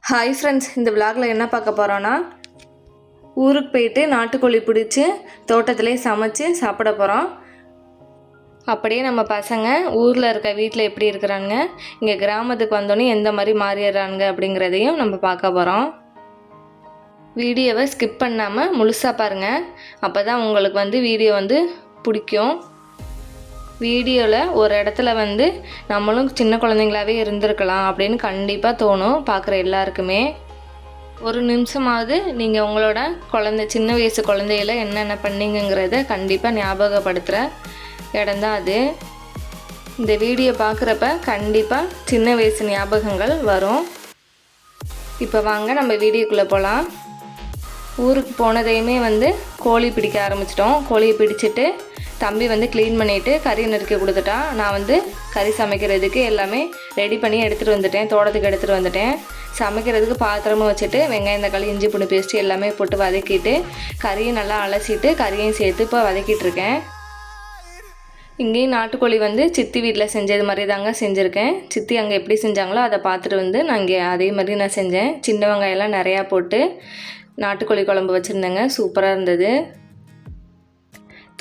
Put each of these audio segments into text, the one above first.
Hi friends, இந்த விலாகில் என்ன பார்க்க போகிறோன்னா, ஊருக்கு போயிட்டு நாட்டுக்கோழி பிடிச்சி தோட்டத்திலே சமைச்சு சாப்பிட போகிறோம். அப்படியே நம்ம பசங்க ஊரில் இருக்க வீட்டில் எப்படி இருக்கிறாங்க, இங்கே கிராமத்துக்கு வந்தோடனே எந்த மாதிரி மாறிடுறாங்க அப்படிங்கிறதையும் நம்ம பார்க்க போகிறோம். வீடியோவை ஸ்கிப் பண்ணாமல் முழுசாக பாருங்கள், அப்போ தான் உங்களுக்கு வீடியோ பிடிக்கும். வீடியோவில் ஒரு இடத்துல நம்மளும் சின்ன குழந்தைங்களாகவே இருந்திருக்கலாம் அப்படின்னு கண்டிப்பாக தோணும் பார்க்குற எல்லாருக்குமே. ஒரு நிமிஷமாவது நீங்கள் உங்களோட சின்ன வயசு குழந்தையில என்னென்ன பண்ணீங்கிறத கண்டிப்பாக ஞாபகப்படுத்துகிற இடம்தான் அது. இந்த வீடியோ பார்க்குறப்ப கண்டிப்பாக சின்ன வயசு ஞாபகங்கள் வரும். இப்போ வாங்க நம்ம வீடியோக்குள்ளே போகலாம். ஊருக்கு போனதையுமே கோழி பிடிக்க ஆரம்பிச்சிட்டோம். கோழியை பிடிச்சிட்டு தம்பி க்ளீன் பண்ணிவிட்டு கறி நறுக்கி கொடுத்துட்டான். நான் கறி சமைக்கிறதுக்கு எல்லாமே ரெடி பண்ணி எடுத்துகிட்டு வந்துட்டேன். தோட்டத்துக்கு எடுத்துகிட்டு வந்துட்டேன். சமைக்கிறதுக்கு பாத்திரமும் வச்சுட்டு வெங்காயம் தக்காளி இஞ்சி பூண்டு பேஸ்ட்டு எல்லாமே போட்டு வதக்கிட்டு கறியை நல்லா அலசிட்டு கறியையும் சேர்த்து இப்போ வதக்கிட்டுருக்கேன். இங்கேயும் நாட்டுக்கோழி சித்தி வீட்டில் செஞ்சது மாதிரி தாங்க செஞ்சுருக்கேன். சித்தி அங்கே எப்படி செஞ்சாங்களோ அதை பார்த்துட்டு நான் இங்கே அதே மாதிரி நான் செஞ்சேன். சின்ன வெங்காயம்லாம் நிறையா போட்டு நாட்டுக்கோழி குழம்பு வச்சுருந்தேங்க. சூப்பராக இருந்தது.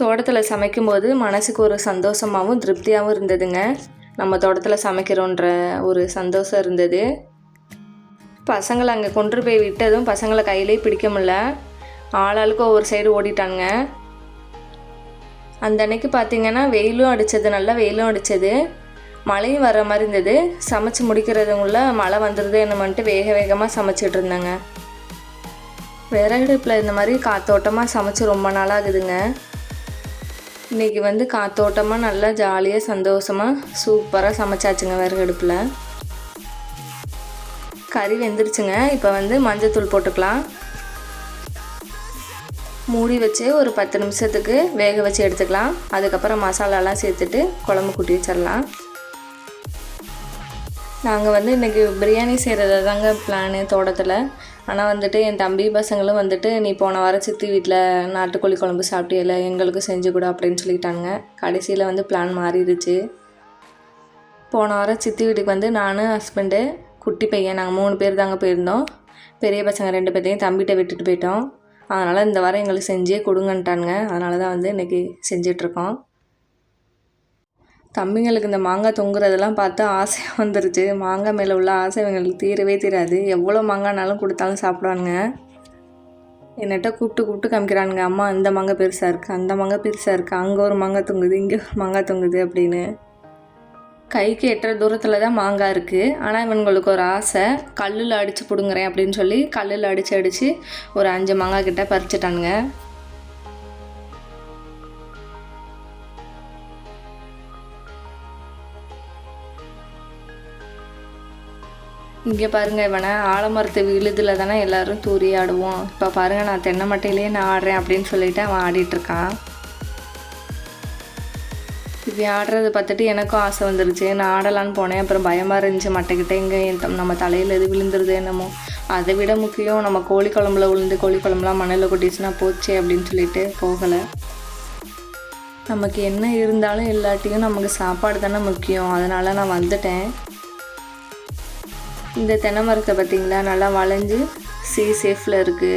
தோட்டத்தில் சமைக்கும்போது மனசுக்கு ஒரு சந்தோஷமாகவும் திருப்தியாகவும் இருந்ததுங்க. நம்ம தோட்டத்தில் சமைக்கிறோன்ற ஒரு சந்தோஷம் இருந்தது. பசங்களை அங்கே கொண்டு போய் விட்டதும் பசங்களை கையிலே பிடிக்க முடியல. ஆளாளுக்கு ஒவ்வொரு சைடு ஓடிட்டாங்க. அந்த அன்னைக்கு பார்த்திங்கன்னா வெயிலும் அடித்தது, நல்லா வெயிலும் அடித்தது, மழையும் வர மாதிரி இருந்தது. சமைச்சு முடிக்கிறதுக்குள்ள மழை வந்துடுது என்னமென்ட்டு வேக வேகமாக சமைச்சிட்டு இருந்தாங்க. விறகடுப்பில் இந்த மாதிரி காத்தோட்டமாக சமைச்சு ரொம்ப நாளாகுதுங்க. இன்றைக்கி காத்தோட்டமாக நல்லா ஜாலியாக சந்தோஷமாக சூப்பராக சமைச்சாச்சுங்க விறகடுப்பில். கறி வெந்துருச்சுங்க. இப்போ மஞ்சத்தூள் போட்டுக்கலாம். மூடி வச்சு ஒரு 10 நிமிஷத்துக்கு வேக வச்சு எடுத்துக்கலாம். அதுக்கப்புறம் மசாலாலாம் சேர்த்துட்டு குழம்பு கூட்டி வச்சிடலாம். நாங்கள் இன்றைக்கி பிரியாணி செய்கிறது தாங்க பிளானு தோட்டத்தில். ஆனால் என் தம்பி பசங்களும் நீ போன வாரம் சித்தி வீட்டில் நாட்டுக்கோழி குழம்பு சாப்பிட்டியல, எங்களுக்கு செஞ்சு கொடு அப்படின்னு சொல்லிட்டாங்க. கடைசியில் பிளான் மாறிடுச்சு. போன வாரம் சித்தி வீட்டுக்கு நான், ஹஸ்பண்டு, குட்டி பையன், நாங்கள் 3 பேர் தாங்க போயிருந்தோம். பெரிய பசங்க 2 பேர்த்தையும் தம்பிகிட்ட விட்டுட்டு போயிட்டோம். அதனால் இந்த வாரம் எங்களுக்கு செஞ்சே கொடுங்கன்ட்டானுங்க. அதனால தான் இன்றைக்கி செஞ்சிட்ருக்கோம். தம்பிங்களுக்கு இந்த மாங்காய் தொங்குறதெல்லாம் பார்த்து ஆசையாக வந்துருச்சு. மாங்காய் மேலே உள்ள ஆசை இவங்களுக்கு தீரவே தீராது. எவ்வளோ மாங்காய்னாலும் கொடுத்தாலும் சாப்பிடுவானுங்க. என்னட்ட கூப்பிட்டு காமிக்கிறானுங்க, அம்மா இந்த மாங்காய் பெருசாக இருக்குது, அந்த மாங்காய் பெருசாக இருக்குது, அங்கே ஒரு மாங்காய் தொங்குது, இங்கே ஒரு மாங்காய் தொங்குது அப்படின்னு. கைக்கு எட்டுற தூரத்தில் தான் மாங்காய் இருக்குது. ஆனால் இவங்களுக்கு ஒரு ஆசை, கல்லில் அடித்து பிடுங்குறேன் அப்படின்னு சொல்லி கல்லில் அடித்து ஒரு 5 மாங்காய் கிட்ட பறிச்சிட்டானுங்க. இங்கே பாருங்கள், இவனை ஆலமரத்து விழுதில் தானே எல்லோரும் தூரி ஆடுவோம். இப்போ பாருங்கள், நான் தென்னை மட்டையிலேயே நான் ஆடுறேன் அப்படின்னு சொல்லிவிட்டு அவன் ஆடிட்டுருக்கான். இப்படி ஆடுறதை பார்த்துட்டு எனக்கும் ஆசை வந்துருச்சு. நான் ஆடலான்னு போனேன். அப்புறம் பயமாக இருந்துச்சு, மட்டைக்கிட்ட இங்கே நம்ம தலையில் எது விழுந்துருது என்னமோ. அதை விட முக்கியம், நம்ம கோழி குழம்புல விழுந்து கோழி குழம்புலாம் மண்ணில் கொட்டிச்சுன்னா போச்சு அப்படின்னு சொல்லிட்டு போகலை. நமக்கு என்ன இருந்தாலும் இல்லாட்டியும் நமக்கு சாப்பாடு தானே முக்கியம். அதனால் நான் வந்துட்டேன். இந்த தென்னை மரத்தை பார்த்திங்களா, நல்லா வளைஞ்சு சேஃபில் இருக்குது.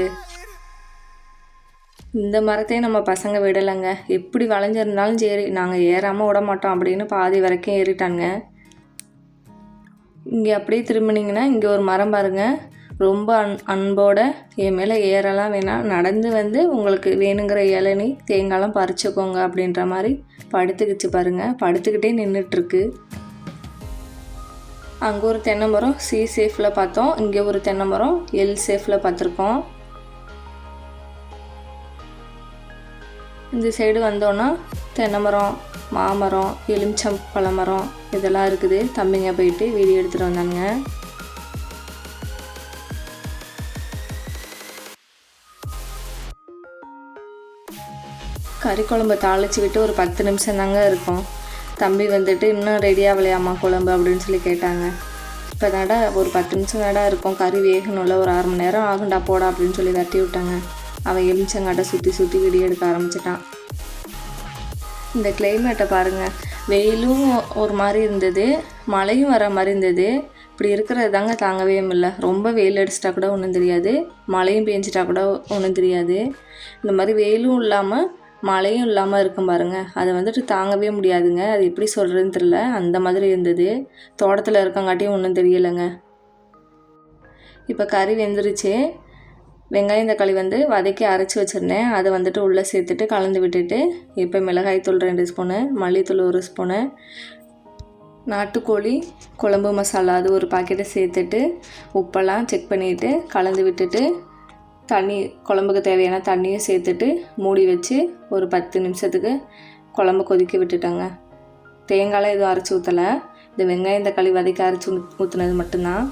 இந்த மரத்தையும் நம்ம பசங்க விடலைங்க. எப்படி வளைஞ்சிருந்தாலும் சரி, நாங்கள் ஏறாமல் விட மாட்டோம் அப்படின்னு பாதி வரைக்கும் ஏறிட்டாங்க. இங்கே அப்படியே திரும்பினீங்கன்னா இங்கே ஒரு மரம் பாருங்கள். ரொம்ப அன்போட என் மேலே ஏறலாம் வேணாம், நடந்து உங்களுக்கு வேணுங்கிற இளநீ தேங்காய்லாம் பறிச்சுக்கோங்க அப்படின்ற மாதிரி படுத்துக்கிச்சு பாருங்கள். படுத்துக்கிட்டே நின்றுட்டுருக்கு. அங்கே ஒரு தென்னை மரம் சேஃபில் பார்த்தோம். இங்கே ஒரு தென்னை மரம் சேஃபில் பார்த்துருக்கோம். இந்த சைடு வந்தோன்னா தென்னை மரம், மாமரம், எலுமிச்சம்பழ மரம் இதெல்லாம் இருக்குது. தம்பிங்க போயிட்டு வீடியோ எடுத்துகிட்டு வந்தாங்க. கறி குழம்பு தாளித்து விட்டு ஒரு 10 நிமிஷம் தாங்க இருக்கும். தம்பி இன்னும் ரெடியாகலையாம்மா குழம்பு அப்படின்னு சொல்லி கேட்டாங்க. இப்போ தாடா ஒரு 10 நிமிஷம் தாடா இருக்கும், கறி வேகணும்ல, ஒரு 1/2 மணி நேரம் ஆகுண்டா போடா அப்படின்னு சொல்லி தட்டி விட்டாங்க. அவன் எலுமிச்சங்காட்டை சுற்றி வீடியோ எடுக்க ஆரம்பிச்சிட்டான். இந்த கிளைமேட்டை பாருங்கள், வெயிலும் ஒரு மாதிரி இருந்தது, மழையும் வர மாதிரி இருந்தது. இப்படி இருக்கிறது தாங்க தாங்கவே முடியல. ரொம்ப வெயில் அடிச்சிட்டா கூட ஒன்றும் தெரியாது, மழையும் பெஞ்சிட்டா கூட ஒன்றும் தெரியாது. இந்த மாதிரி வெயிலும் இல்லாமல் மழையும் இல்லாமல் இருக்கும் பாருங்கள், அதை வந்துட்டு தாங்கவே முடியாதுங்க. அது எப்படி சொல்கிறதுன்னு தெரியல, அந்த மாதிரி இருந்தது. தோட்டத்தில் இருக்கங்காட்டியும் ஒன்றும் தெரியலைங்க. இப்போ கறி வெந்துருச்சு. வெங்காயம் தக்காளி வதக்கி அரைச்சி வச்சுருந்தேன், அதை வந்துட்டு உள்ளே சேர்த்துட்டு கலந்து விட்டுட்டு, இப்போ மிளகாய்த்தூள் 2 ஸ்பூனு, மல்லித்தூள் 1 ஸ்பூனு, நாட்டுக்கோழி குழம்பு மசாலா அது ஒரு பாக்கெட்டை சேர்த்துட்டு உப்பெல்லாம் செக் பண்ணிவிட்டு கலந்து விட்டுட்டு தண்ணி, குழம்புக்கு தேவையான தண்ணியும் சேர்த்துட்டு மூடி வச்சு ஒரு 10 நிமிஷத்துக்கு குழம்பு கொதிக்க விட்டுட்டாங்க. தேங்காயெலாம் எதுவும் அரைச்சி ஊற்றலை, இந்த வெங்காயம் தக்காளி வதக்கி அரைச்சி ஊற்றுனது மட்டும்தான்.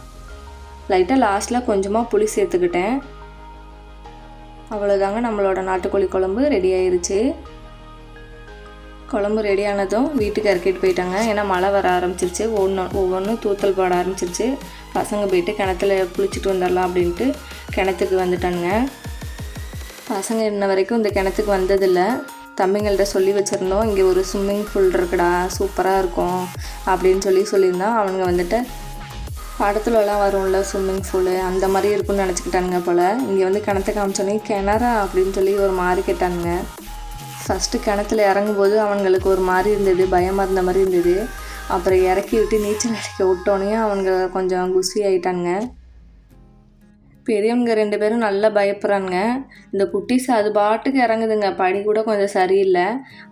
லைட்டாக லாஸ்ட்டில் கொஞ்சமாக புளி சேர்த்துக்கிட்டேன். அவ்வளோதாங்க, நம்மளோட நாட்டுக்கோழி குழம்பு ரெடி ஆயிடுச்சு. குழம்பு ரெடி ஆனதும் வீட்டுக்கு இறக்கிட்டு போயிட்டாங்க. ஏன்னா மழை வர ஆரம்பிச்சிருச்சு, ஒவ்வொன்றும் தூத்தல் போட ஆரம்பிச்சிருச்சு. பசங்க போயிட்டு கிணத்துல குளிச்சுட்டு வந்துடலாம் அப்படின்ட்டு கிணத்துக்கு வந்துட்டானுங்க. பசங்க இன்ன வரைக்கும் இந்த கிணத்துக்கு வந்ததில்லை. தம்பிங்கள்ட்ட சொல்லி வச்சுருந்தோம், இங்கே ஒரு ஸ்விம்மிங் பூல் இருக்குடா, சூப்பராக இருக்கும் அப்படின்னு சொல்லியிருந்தான். அவனுங்க வந்துட்டு படத்துலலாம் வரும்ல ஸ்விம்மிங் பூலு, அந்த மாதிரி இருக்குன்னு நினச்சிக்கிட்டானுங்க போல். இங்கே கிணத்த காமிச்சோன்னே கிணறா அப்படின்னு சொல்லி ஒரு மாதிரி கேட்டானுங்க. ஃபஸ்ட்டு கிணத்துல இறங்கும்போது அவங்களுக்கு ஒரு மாதிரி இருந்தது, பயமாக இருந்த மாதிரி இருந்தது. அப்புறம் இறக்கி விட்டு நீச்சல் அடிக்க விட்டோன்னே அவனுங்க கொஞ்சம் குஷி ஆகிட்டானுங்க. பெரியவங்க 2 பேரும் நல்லா பயப்படுறானுங்க. இந்த குட்டீஸ் அது பாட்டுக்கு இறங்குதுங்க, படி கூட கொஞ்சம் சரியில்லை,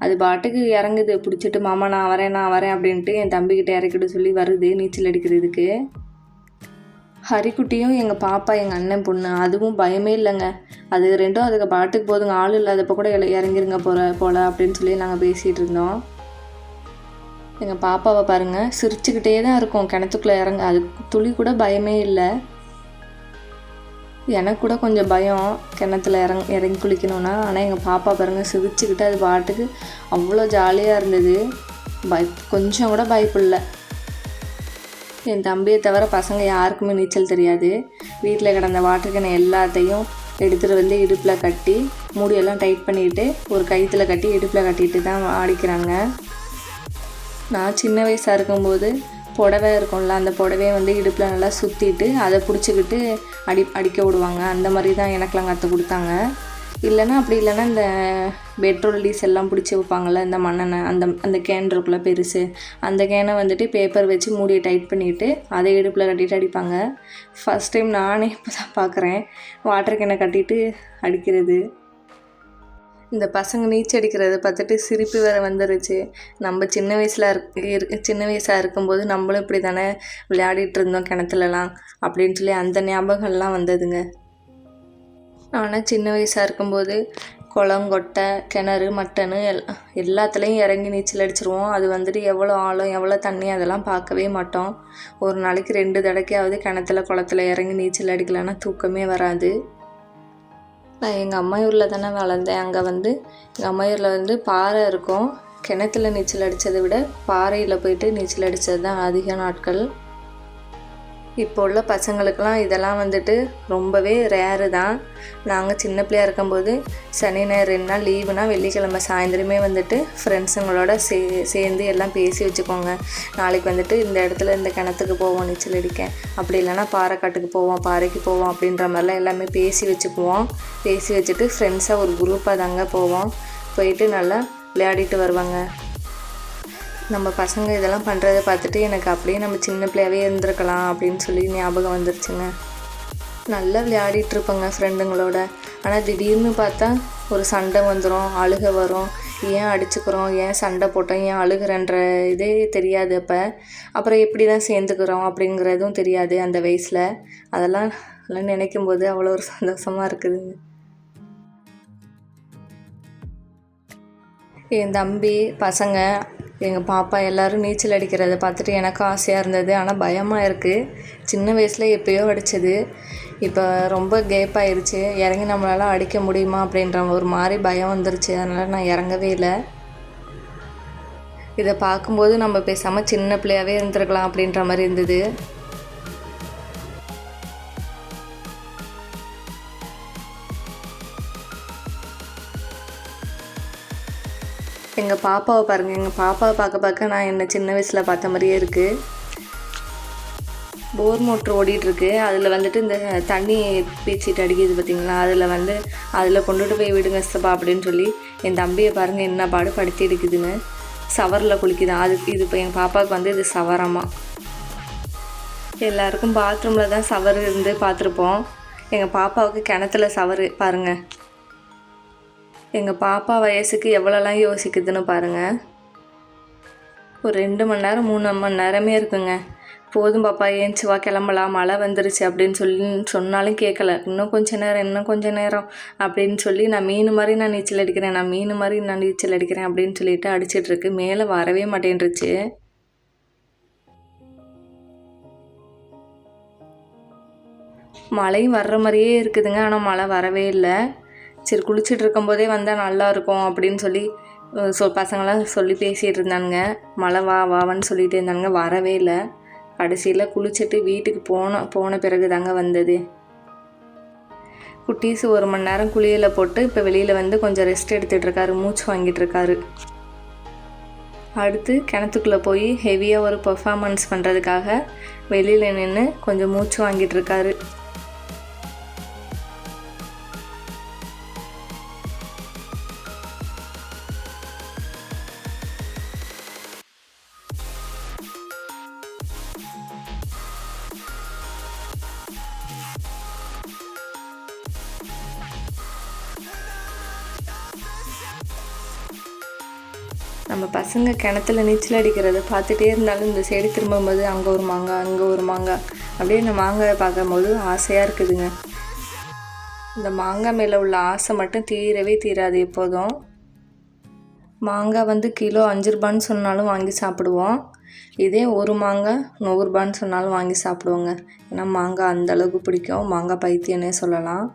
அது பாட்டுக்கு இறங்குது. பிடிச்சிட்டு மாமா நான் வரேன் அப்படின்ட்டு என் தம்பிக்கிட்ட இறக்கிட்டு சொல்லி வருது நீச்சல் அடிக்கிறதுக்கு. ஹரிக்குட்டியும் எங்கள் பாப்பா, எங்கள் அண்ணன் பொண்ணு, அதுவும் பயமே இல்லைங்க. அது ரெண்டும் அதுக்கு பாட்டுக்கு போதுங்க, ஆள் இல்லாதப்போ கூட இறங்கிருங்க போல அப்படின்னு சொல்லி நாங்கள் பேசிகிட்டு இருந்தோம். எங்கள் பாப்பாவை பாருங்கள், சிரிச்சுக்கிட்டே தான் இருக்கும் கிணத்துக்குள்ளே இறங்க, அது துளி கூட பயமே இல்லை. எனக்கு கூட கொஞ்சம் பயம் கிணத்துல இறங்கி குளிக்கணும்னா. ஆனால் எங்கள் பாப்பா பாருங்கள் சிரிச்சுக்கிட்டு அது பாட்டுக்கு அவ்வளோ ஜாலியாக இருந்தது, கொஞ்சம் கூட பயப்படல. என் தம்பியை தவிர பசங்க யாருக்குமே நீச்சல் தெரியாது. வீட்டில் கிடந்த வாட்டர் கேனை எல்லாத்தையும் எடுத்துகிட்டு இடுப்பில் கட்டி மூடியெல்லாம் டைட் பண்ணிவிட்டு ஒரு கயிற்றுல கட்டி இடுப்பில் கட்டிட்டு தான் ஆடிக்கிறாங்க. நான் சின்ன வயசாக இருக்கும்போது புடவை இருக்கும்ல, அந்த புடவையை இடுப்பில் நல்லா சுற்றிட்டு அதை பிடிச்சிக்கிட்டு அடிக்க விடுவாங்க. அந்த மாதிரி தான் எனக்கெலாம் கற்றுக் கொடுத்தாங்க. இல்லைன்னா அப்படி இல்லைன்னா இந்த பெட்ரோல் டீசல்லாம் பிடிச்சி வைப்பாங்கள்ல, இந்த மண்ணெண்ணெய், அந்த கேன் இருக்குள்ள பெருசு, அந்த கேனை பேப்பர் வச்சு மூடியை டைட் பண்ணிவிட்டு அதை இடுப்பில் கட்டிட்டு அடிப்பாங்க. ஃபஸ்ட் டைம் நானே இப்போ தான் பார்க்குறேன் வாட்டர் கேனை கட்டிட்டு அடிக்கிறது. இந்த பசங்க நீச்சல் அடிக்கிறத பார்த்துட்டு சிரிப்பு வேறு வந்துருச்சு. நம்ம சின்ன வயசாக இருக்கும்போது நம்மளும் இப்படி தானே விளையாடிட்டு இருந்தோம் கிணத்துலலாம் அப்படின்னு சொல்லி அந்த ஞாபகம்லாம் வந்ததுங்க. ஆனால் சின்ன வயசாக இருக்கும்போது குளம், கொட்டை, கிணறு, மட்டனு எல்லாத்துலேயும் இறங்கி நீச்சல் அடிச்சிருவோம். அது எவ்வளோ ஆழம், எவ்வளோ தண்ணி அதெல்லாம் பார்க்கவே மாட்டோம். ஒரு நாளைக்கு 2 தடக்கையாவது கிணத்துல குளத்துல இறங்கி நீச்சல் அடிக்கலைன்னா தூக்கமே வராது. நான் எங்கள் அம்மாயூரில் தானே வளர்ந்தேன். அங்கே எங்கள் அம்மாயூரில் பாறை இருக்கும். கிணத்துல நீச்சல் அடித்ததை விட பாறையில் போயிட்டு நீச்சல் அடித்தது தான் அதிக நாட்கள். இப்போ உள்ள பசங்களுக்கெலாம் இதெல்லாம் ரொம்பவே ரேரு தான். நாங்கள் சின்ன பிள்ளையாக இருக்கும்போது சனி ஞாயிறு 2 நாள் லீவுனா வெள்ளிக்கிழமை சாயந்தரமே ஃப்ரெண்ட்ஸுங்களோட சேர்ந்து எல்லாம் பேசி வச்சுக்கோங்க. நாளைக்கு இந்த இடத்துல இந்த கிணத்துக்கு போவோம் நீச்சல் அடிக்க, அப்படி இல்லைன்னா பாறைக்காட்டுக்கு போவோம், பாறைக்கு போவோம் அப்படின்ற மாதிரிலாம் எல்லாமே பேசி வச்சுக்குவோம். பேசி வச்சுட்டு ஃப்ரெண்ட்ஸாக ஒரு குரூப்பாக தாங்க போவோம். போயிட்டு நல்லா விளையாடிட்டு வருவாங்க. நம்ம பசங்க இதெல்லாம் பண்ணுறதை பார்த்துட்டு எனக்கு அப்படியே நம்ம சின்ன பிள்ளையாவே இருந்திருக்கலாம் அப்படின்னு சொல்லி ஞாபகம் வந்துருச்சுங்க. நல்லா விளையாடிட்டுருப்போங்க ஃப்ரெண்டுங்களோட. ஆனால் திடீர்னு பார்த்தா ஒரு சண்டை வந்துடும், அழுகை வரும். ஏன் அடிச்சுக்கிறோம், ஏன் சண்டை போட்டோம், ஏன் அழுகிறன்ற இதே தெரியாது. அப்புறம் எப்படி தான் சேர்ந்துக்கிறோம் அப்படிங்கிறதும் தெரியாது அந்த வயசில். அதெல்லாம் நினைக்கும்போது அவ்வளோ ஒரு சந்தோஷமாக இருக்குதுங்க. என் தம்பி, பசங்க, எங்கள் பாப்பா எல்லோரும் நீச்சல் அடிக்கிறத பார்த்துட்டு எனக்கு ஆசையாக இருந்தது. ஆனால் பயமாக இருக்குது. சின்ன வயசில் எப்போயோ அடித்தது, இப்போ ரொம்ப கேப் ஆயிடுச்சு. இறங்கி நம்மளால் அடிக்க முடியுமா அப்படின்ற ஒரு மாதிரி பயம் வந்துருச்சு. அதனால் நான் இறங்கவே இல்லை. இதை பார்க்கும்போது நம்ம பேசாமல் சின்ன பிள்ளையாகவே இருந்திருக்கலாம் அப்படின்ற மாதிரி இருந்தது. எங்கள் பாப்பாவை பாருங்கள், எங்கள் பாப்பாவை பார்க்க நான் என்னை சின்ன வயசில் பார்த்த மாதிரியே இருக்குது. போர் மோட்ரு ஓடிட்டுருக்கு. அதில் வந்துட்டு இந்த தண்ணி பீச்சிட்டு அடிக்குது பார்த்திங்களா, அதில் கொண்டுட்டு போய் விடுங்க சித்தப்பா அப்படின்னு சொல்லி என் தம்பியை பாருங்கள் என்ன பாடு படுத்தி எடுக்குதுன்னு. சவரில் குளிக்குதான். இது இப்போ எங்கள் பாப்பாவுக்கு வந்து இது சவரமா. எல்லாருக்கும் பாத்ரூமில் தான் சவர் இருந்து பார்த்துருப்போம். எங்கள் பாப்பாவுக்கு கிணத்துல சவர் பாருங்கள். எங்கள் பாப்பா வயசுக்கு எவ்வளோலாம் யோசிக்குதுன்னு பாருங்கள். ஒரு 2 மணி நேரம் 3 மணி நேரமே இருக்குங்க. போதும் பாப்பா ஏஞ்சி வா கிளம்பலாம், மழை வந்துருச்சு அப்படின்னு சொன்னாலும் கேட்கல. இன்னும் கொஞ்சம் நேரம் அப்படின்னு சொல்லி நான் நீச்சல் அடிக்கிறேன் அப்படின்னு சொல்லிட்டு அடிச்சிட்ருக்கு. மேலே வரவே மாட்டேன்ருச்சு. மழையும் வர்ற மாதிரியே இருக்குதுங்க, ஆனால் மழை வரவே இல்லை. சரி குளிச்சுட்டு இருக்கும்போதே வந்தால் நல்லாயிருக்கும் அப்படின்னு சொல்லி பசங்களாம் சொல்லி பேசிகிட்டு இருந்தானுங்க. மழை வான்னு சொல்லிட்டு இருந்தானுங்க, வரவே இல்லை. கடைசியில் குளிச்சுட்டு வீட்டுக்கு போன பிறகு தாங்க வந்தது. குட்டீஸ் 1 மணி நேரம் குளியலை போட்டு இப்போ வெளியில் வந்து கொஞ்சம் ரெஸ்ட் எடுத்துகிட்ருக்காரு, மூச்சு வாங்கிட்டுருக்காரு. அடுத்து கிணத்துக்குள்ளே போய் ஹெவியாக ஒரு பர்ஃபார்மன்ஸ் பண்ணுறதுக்காக வெளியில் நின்று கொஞ்சம் மூச்சு வாங்கிட்டுருக்காரு. நம்ம பசங்க கிணத்துல நீச்சல் அடிக்கிறத பார்த்துட்டே இருந்தாலும் இந்த சைடு திரும்பும்போது அங்கே ஒரு மாங்காய் அப்படியே இந்த மாங்காயை பார்க்கும்போது ஆசையாக இருக்குதுங்க. இந்த மாங்காய் மேலே உள்ள ஆசை மட்டும் தீரவே தீராது. எப்போதும் மாங்காய் வந்து கிலோ 5 ரூபான்னு சொன்னாலும் வாங்கி சாப்பிடுவோம். இதே ஒரு மாங்காய் 100 ரூபான்னு சொன்னாலும் வாங்கி சாப்பிடுவோங்க. ஏன்னா மாங்காய் அந்தளவுக்கு பிடிக்கும். மாங்காய் பைத்தியன்னே சொல்லலாம்.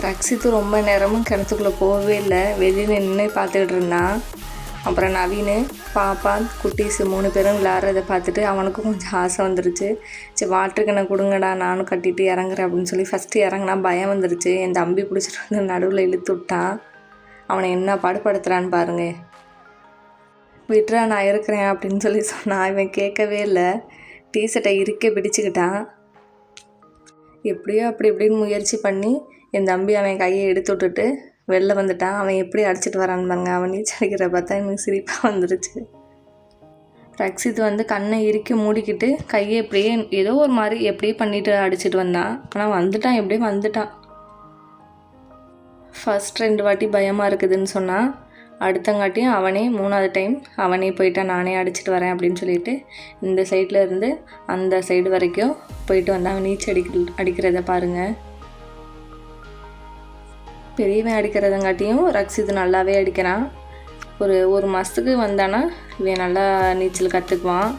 ரக்ஷித்து ரொம்ப நேரமும் கிணத்துக்குள்ளே போகவே இல்லை, வெளியில் நின்று பார்த்துக்கிட்டு இருந்தான். அப்புறம் நவீன், பாப்பா, குட்டீஸ் 3 பேரும் விளையாடுறதை பார்த்துட்டு அவனுக்கும் கொஞ்சம் ஆசை வந்துருச்சு. சரி வாட்டர் கேனை கொடுங்கடா நானும் கட்டிட்டு இறங்குறேன் அப்படின்னு சொல்லி ஃபஸ்ட்டு இறங்கினா பயம் வந்துருச்சு. என் தம்பி பிடிச்சிட்டு வந்து நடுவில் இழுத்து விட்டான். அவனை என்ன பாடுபடுத்துகிறான்னு பாருங்க. விட்றா நான் இருக்கிறேன் அப்படின்னு சொல்லி சொன்னான். இவன் கேட்கவே இல்லை, டீஷர்ட்டை இறுக்க பிடிச்சிக்கிட்டான். எப்படியோ அப்படி இப்படின்னு முயற்சி பண்ணி என் தம்பி அவன் கையை எடுத்து விட்டுட்டு வெளில வந்துட்டான். அவன் எப்படி அடிச்சிட்டு வரான்னு பாருங்க. அவன் நீச்சல் அடிக்கிற பார்த்தா எனக்கு சிரிப்பாக வந்துருச்சு. ரக்ஷித் வந்து கண்ணை இறுக்கி மூடிக்கிட்டு கையை எப்படியே ஏதோ ஒரு மாதிரி எப்படியே பண்ணிட்டு அடிச்சிட்டு வந்தான். ஆனால் எப்படியே வந்துட்டான். ஃபர்ஸ்ட் 2 வாட்டி பயமாக இருக்குதுன்னு சொன்னான். அடுத்தங்காட்டியும் அவனே 3வது டைம் அவனே போயிட்டான், நானே அடிச்சிட்டு வரேன் அப்படின்னு சொல்லிட்டு இந்த சைடில் இருந்து அந்த சைடு வரைக்கும் போயிட்டு வந்தான். அவன் நீச்சல் அடிக்கிறத பாருங்கள். பெரியவன் அடிக்கிறதங்காட்டியும் ரக்ஷித் நல்லாவே அடிக்கிறான். ஒரு மாதத்துக்கு வந்தானா இவன் நல்லா நீச்சல் கற்றுக்குவான்.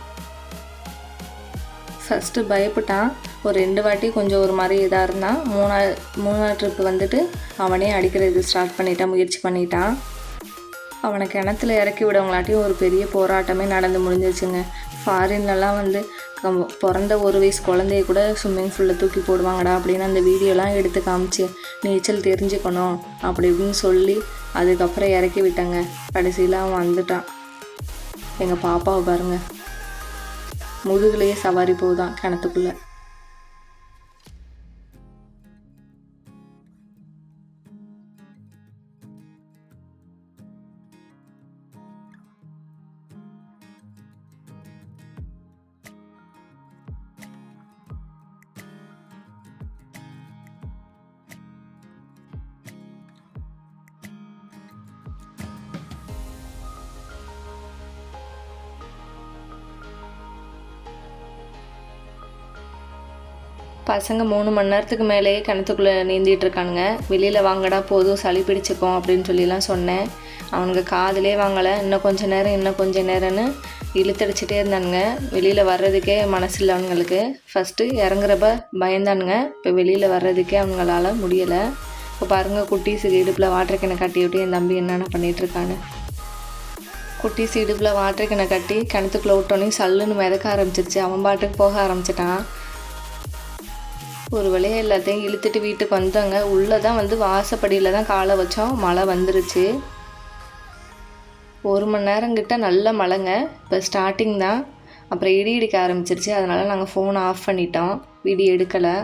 ஃபஸ்ட்டு பயப்பட்டான். ஒரு 2 வாட்டி கொஞ்சம் ஒரு மாதிரி இதாக இருந்தான். 3ஆவது ட்ரிப்பு வந்துட்டு அவனே அடிக்கிறது ஸ்டார்ட் பண்ணிட்டான், முயற்சி பண்ணிட்டான். அவனை கிணத்துல இறக்கி விடவங்களாட்டியும் ஒரு பெரிய போராட்டமே நடந்து முடிஞ்சிச்சுங்க. ஃபாரின்லலாம் வந்து பிறந்த 1 வயசு குழந்தைய கூட ஸ்விம்மிங் ஃபூலில் தூக்கி போடுவாங்கடா அப்படின்னு அந்த வீடியோலாம் எடுத்து காமிச்சு நீச்சல் தெரிஞ்சுக்கணும் அப்படி இப்படின்னு சொல்லி அதுக்கப்புறம் இறக்கி விட்டாங்க. கடைசியில் அவன் வந்துட்டான். எங்கள் பாப்பாவை பாருங்கள், முதுகுலேயே சவாரி போகுதான் கிணத்துக்குள்ளே. பசங்க 3 மணி நேரத்துக்கு மேலேயே கிணத்துக்குள்ளே நீந்திட்டு இருக்கானுங்க. வெளியில் வாங்கடா போதும் சளி பிடிச்சிக்கும் அப்படின்னு சொல்லிலாம் சொன்னேன். அவனுக்கு காதிலே வாங்கலை. இன்னும் கொஞ்சம் நேரம்னு இழுத்தடிச்சிட்டே இருந்தானுங்க. வெளியில் வர்றதுக்கே மனசு இல்லை அவனுங்களுக்கு. ஃபஸ்ட்டு இறங்குறப்ப பயந்தானுங்க. இப்போ வெளியில் வர்றதுக்கே அவங்களால முடியலை. இப்போ பாருங்கள், குட்டீஸுக்கு இடுப்பில் வாட்டர் கேனை கட்டி விட்டு என் தம்பி என்னென்ன பண்ணிகிட்ருக்கான்னு. குட்டீஸ் இடுப்பில் வாட்டர் கேனை கட்டி கிணத்துக்குள்ளே விட்டோன்னே சல்லுன்னு மிதக்க ஆரம்பிச்சிருச்சு. அவன் பாட்டுக்கு போக ஆரம்பிச்சிட்டான். ஒரு வழியாக எல்லாத்தையும் இழுத்துட்டு வீட்டுக்கு வந்தாங்க. உள்ளே தான் வாசப்படியில் தான் காலை வச்சோம். மழை வந்துருச்சு. 1 மணி நேரங்கிட்ட நல்ல மழைங்க. இப்போ ஸ்டார்டிங் தான். அப்புறம் இடி இடிக்க ஆரம்பிச்சிருச்சு. அதனால் நாங்கள் ஃபோனை ஆஃப் பண்ணிட்டோம். வீடியோ எடுக்கலை.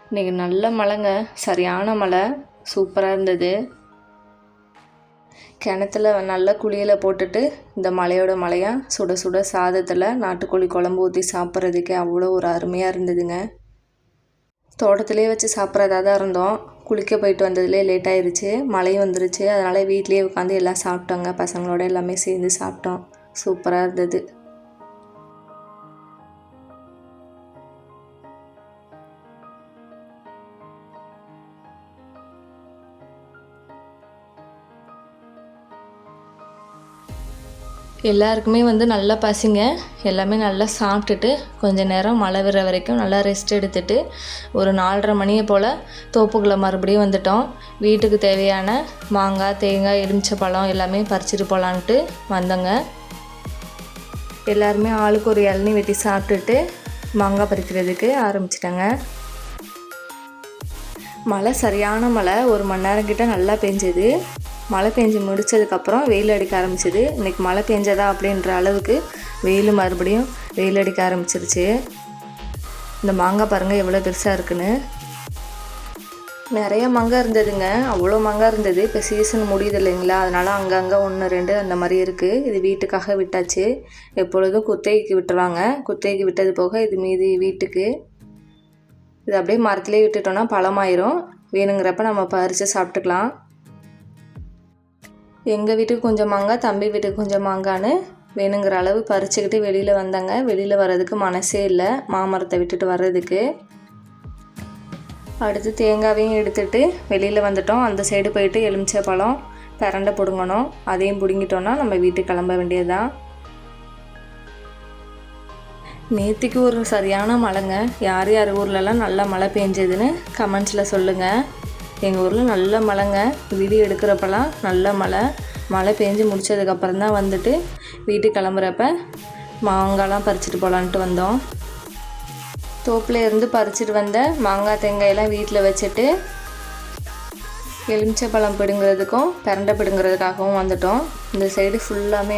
இன்றைக்கி நல்ல மழைங்க, சரியான மழை, சூப்பராக இருந்தது. கிணத்துல நல்ல குளியலை போட்டுட்டு இந்த மழையோட மழையாக சுட சுட சாதத்தில் நாட்டுக்கோழி குழம்பு ஊற்றி சாப்பிட்றதுக்கே அவ்வளோ ஒரு அருமையாக இருந்ததுங்க. தோட்டத்திலே வச்சு சாப்பிட்றதா தான் இருந்தோம். குளிக்க போயிட்டு வந்ததுலேயே லேட் ஆயிடுச்சு. மழையும் வந்துருச்சு. அதனால் வீட்லேயே உட்காந்து எல்லாம் சாப்பிட்டோங்க. பசங்களோட எல்லாமே சேர்ந்து சாப்பிட்டோம். சூப்பராக இருந்தது. எல்லாருக்குமே நல்லா பசிங்க. எல்லாமே நல்லா சாப்பிட்டுட்டு கொஞ்சம் நேரம் மழை விடுற வரைக்கும் நல்லா ரெஸ்ட் எடுத்துகிட்டு ஒரு 4:30 மணியை போல் தோப்புக்குள்ளே மறுபடியும் வந்துட்டோம். வீட்டுக்கு தேவையான மாங்காய், தேங்காய், எலுமிச்சைப்பழம் எல்லாமே பறிச்சுட்டு போகலான்ட்டு வந்தோங்க. எல்லாருமே ஆளுக்கு ஒரு இளநீ வெட்டி சாப்பிட்டுட்டு மாங்காய் பறிக்கிறதுக்கு ஆரம்பிச்சிட்டாங்க. மழை சரியான மழை. 1 மணி நேரம் கிட்ட நல்லா பெஞ்சது. மழை பெஞ்சு முடித்ததுக்கப்புறம் வெயில் அடிக்க ஆரம்பிச்சிது. இன்றைக்கி மழை பெஞ்சதா அப்படின்ற அளவுக்கு மறுபடியும் வெயில் அடிக்க ஆரம்பிச்சிருச்சு. இந்த மாங்காய் பாருங்கள் எவ்வளோ பெருசாக இருக்குன்னு. நிறைய மாங்காய் இருந்ததுங்க. அவ்வளோ மாங்காய் இருந்தது. இப்போ சீசன் முடியுது இல்லைங்களா, அதனால் அங்கங்கே 1, 2 அந்த மாதிரி இருக்குது. இது வீட்டுக்காக விட்டாச்சு. எப்பொழுதும் குத்தகைக்கு விட்டுருவாங்க. குத்தகைக்கு விட்டது போக இது மீதி வீட்டுக்கு. இது அப்படியே மரத்துலேயே விட்டுட்டோன்னா பழமாயிரும். வேணுங்கிறப்ப நம்ம பறித்து சாப்பிட்டுக்கலாம். எங்கள் வீட்டுக்கு கொஞ்சம் மாங்காய், தம்பி வீட்டுக்கு கொஞ்சம் மாங்கான்னு வேணுங்கிற அளவு பறிச்சுக்கிட்டு வெளியில் வந்தாங்க. வெளியில் வர்றதுக்கு மனசே இல்லை, மாமரத்தை விட்டுட்டு வர்றதுக்கு. அடுத்து தேங்காவையும் எடுத்துகிட்டு வெளியில் வந்துட்டோம். அந்த சைடு போயிட்டு எலுமிச்சை பழம் பிரண்டை பிடுங்கணும். அதையும் பிடுங்கிட்டோன்னா நம்ம வீட்டுக்கு கிளம்ப வேண்டியது தான். நேற்றுக்கு ஒரு சரியான மழைங்க. யார் யார் ஊர்லலாம் நல்லா மழை பெஞ்சதுன்னு கமெண்ட்ஸில் சொல்லுங்கள். எங்கள் ஊரில் நல்ல மழைங்க. வீடியோ எடுக்கிறப்பெல்லாம் நல்ல மழை பெஞ்சு முடித்ததுக்கப்புறம் தான் வீட்டுக்கு கிளம்புறப்ப மாங்காய்லாம் பறிச்சுட்டு போகலான்ட்டு வந்தோம். தோப்பில் இருந்து பறிச்சுட்டு வந்த மாங்காய், தேங்காயெல்லாம் வீட்டில் வச்சுட்டு எலுமிச்சை பழம் பிடுங்கிறதுக்கும் பிரண்டை பிடுங்கிறதுக்காகவும் வந்துட்டோம். இந்த சைடு ஃபுல்லாமே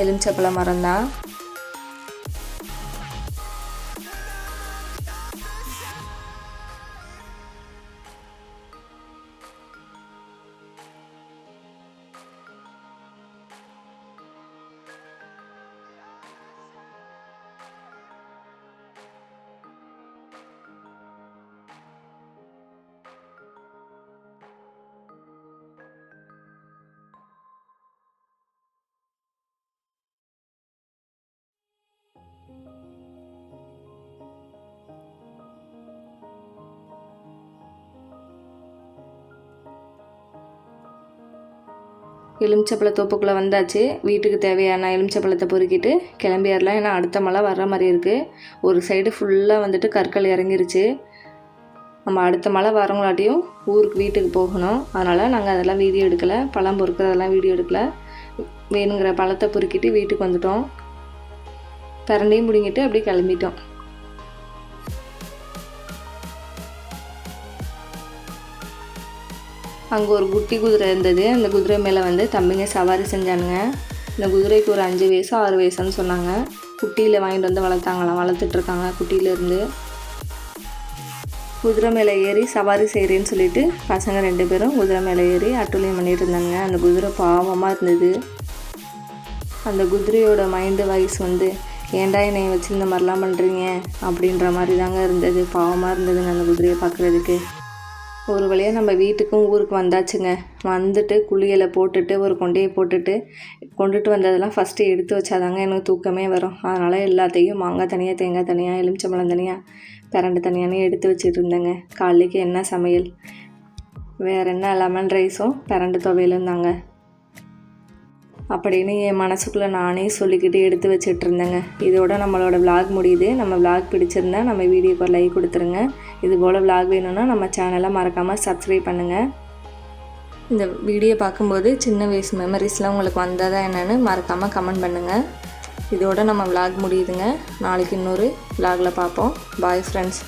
எலுமிச்சை பழம் மரம் தான். எலுமிச்சப்பழ தோப்புக்குள்ளே வந்தாச்சு. வீட்டுக்கு தேவையான எலுமிச்சப்பழத்தை பொறுக்கிட்டு கிளம்பிடலாம். ஏன்னா அடுத்த மழை வர்ற மாதிரி இருக்குது. ஒரு சைடு ஃபுல்லாக கற்கள் இறங்கிருச்சு. நம்ம அடுத்த மழை வரவங்களாட்டியும் வீட்டுக்கு போகணும். அதனால் நாங்கள் அதெல்லாம் வீடியோ எடுக்கலை. பழம் பொறுக்கிறதெல்லாம் வீடியோ எடுக்கலை. வேணுங்கிற பழத்தை பொறுக்கிட்டு வீட்டுக்கு வந்துட்டோம். பிரண்டையும் பிடிங்கிட்டு அப்படியே கிளம்பிட்டோம். அங்கே ஒரு குட்டி குதிரை இருந்தது. அந்த குதிரை மேலே தம்பிங்க சவாரி செஞ்சானுங்க. இந்த குதிரைக்கு ஒரு 5 வயசு 6 வயசுன்னு சொன்னாங்க. குட்டியில் வாங்கிட்டு வளர்த்தாங்களாம், வளர்த்துட்ருக்காங்க குட்டியிலேருந்து. குதிரை மேலே ஏறி சவாரி செய்கிறேன்னு சொல்லிட்டு பசங்க 2 பேரும் குதிரை மேலே ஏறி அட்டுழியம் பண்ணிட்டு இருந்தாங்க. அந்த குதிரை பாவமாக இருந்தது. அந்த குதிரையோட மைண்டு வாய்ஸ் ஏன்டா என்னை வச்சு இந்த மாதிரிலாம் பண்ணுறீங்க அப்படின்ற மாதிரி தாங்க இருந்தது. பாவமாக இருந்ததுங்க அந்த குதிரையை பார்க்குறதுக்கு. ஒரு வழியாக நம்ம வீட்டுக்கும் ஊருக்கு வந்தாச்சுங்க. குளியலை போட்டுட்டு ஒரு கொண்டையை போட்டுட்டு கொண்டுட்டு வந்ததெல்லாம் ஃபஸ்ட்டு எடுத்து வச்சாதாங்க எனக்கு தூக்கமே வரும். அதனால் எல்லாத்தையும் மாங்காய் தனியாக, தேங்காய் தனியாக, எலுமிச்சம்பழம் தனியாக, பிரண்டு தனியானே எடுத்து வச்சுட்டு இருந்தேங்க. காலைக்கு என்ன சமையல், வேறு என்ன லெமன் ரைஸும் பிரண்டு துவையலும் தாங்க அப்படின்னு என் மனசுக்குள்ளே நானே சொல்லிக்கிட்டு எடுத்து வச்சுட்டு இருந்தேங்க. இதோட நம்மளோட விளாக் முடியுது. நம்ம விளாக் பிடிச்சிருந்தா நம்ம வீடியோக்கு ஒரு லைக் கொடுத்துருங்க. இது போல் விளாக் வேணும்னா நம்ம சேனலை மறக்காமல் சப்ஸ்கிரைப் பண்ணுங்கள். இந்த வீடியோ பார்க்கும்போது சின்ன வயசு மெமரிஸ்லாம் உங்களுக்கு வந்ததா என்னென்னு மறக்காமல் கமெண்ட் பண்ணுங்கள். இதோட நம்ம விளாக் முடியுதுங்க. நாளைக்கு இன்னொரு விளாகில் பார்ப்போம். Bye friends.